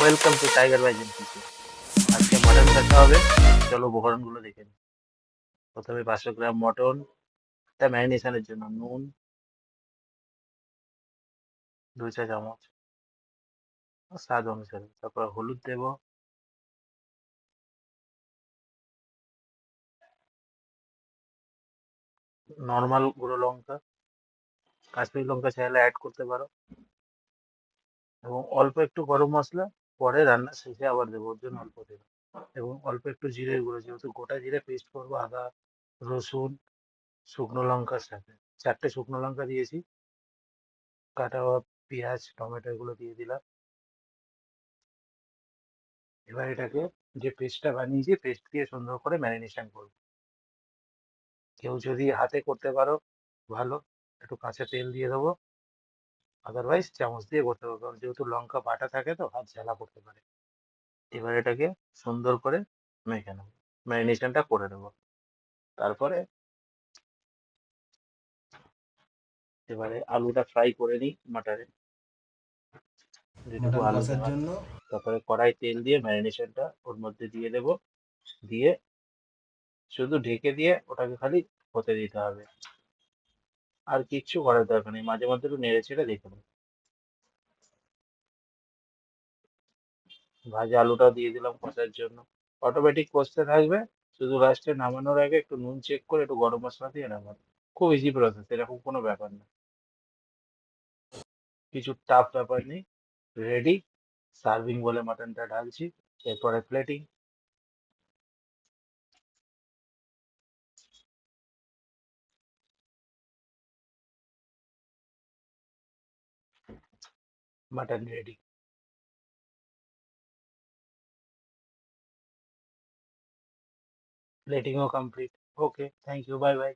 Welcome to tiger বাইজেন kitchen. আজকে mutton কষা হবে। চলো উপকরণগুলো দেখে নিই। প্রথমে 500 গ্রাম মটন, এটা ম্যারিনেশনের জন্য নুন 2 চা চামচ স্বাদ অনুসারে, তারপর হলুদ দেব, নর্মাল গুঁড়ো লঙ্কা, কাশ্মীরি লঙ্কা চাইলে অ্যাড করতে পারো, এবং অল্প একটু গরম মশলা পরে রান্নার শেষে আবার দেবো, ওর জন্য অল্প দেবো, এবং অল্প একটু জিরের গুঁড়ো, যেহেতু গোটা জিরে পেস্ট করবো আদা রসুন শুকনো লঙ্কার সাথে। 4টে শুকনো লঙ্কা দিয়েছি, কাটা পেঁয়াজ টমেটো এগুলো দিয়ে দিলাম। এবার এটাকে, যে পেস্টটা বানিয়েছি পেস্ট দিয়ে সুন্দর করে ম্যারিনেশন করবো। কেউ যদি হাতে করতে পারো ভালো, একটু কাঁচা তেল দিয়ে দেবো, আদারওয়াইজ চামচ দিয়ে করতে হবে, কারণ যেহেতু লঙ্কা বাটা থাকে তো হাত ঝালা করতে পারে। এবার এটাকে সুন্দর করে মেখে নেবো, ম্যারিনেশনটা করে নেবো। তারপরে এবারে আলুটা ফ্রাই করে নিই মাটারে, যেটুকু মটন আলু কষার দেওয়ার। জন্য। তারপরে কড়াই তেল দিয়ে ম্যারিনেশনটা ওর মধ্যে দিয়ে দেবো, দিয়ে শুধু ঢেকে দিয়ে ওটাকে খালি হতে দিতে হবে, আর কিচ্ছু করার দরকার নেই। মাঝে মধ্যে একটু নেড়ে ছেড়ে দেখে নেবো। ভাজা আলুটাও দিয়ে দিলাম কষার জন্য, অটোমেটিক কষতে থাকবে। শুধু লাস্টে নামানোর আগে একটু নুন চেক করে একটু গরম মশলা দিয়ে নামানো। খুব ইজি প্রসেস, এরকম কোনো ব্যাপার না, কিছু টাফ ব্যাপার নেই। রেডি, সার্ভিং বলে মাটনটা ঢালছি, এরপরে প্লেটিং। মাটন রেডি, প্লেটিংও complete. Okay, thank you, bye by.